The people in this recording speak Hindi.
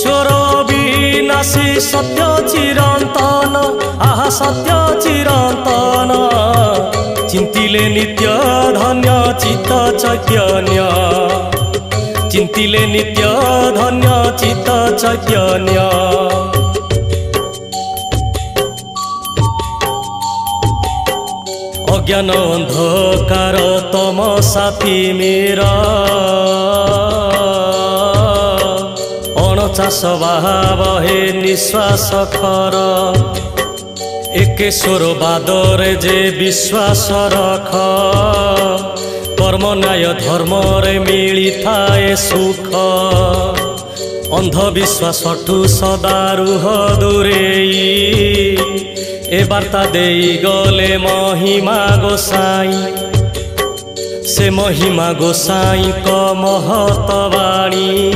ईश्वर विनाशी सत्य चिरंतन आहा सत्य चिरंतन चिंतिले नित्य धन्य चित्त चैतन्य चिंतिले नित्य धन्य चित्त चैतन्य अज्ञान अंधकार तमसा तिमिरा अणचाष भाव हे निश्वास खर एकेश्वर बादरे जे विश्वास रख कर्म न्याय धर्म रे मिली थाए सुख अंधविश्वास ठू सदा रुह दूरेई ए वार्ता देई गले महिमा गोसाई से महिमा गोसाई को महत वाणी।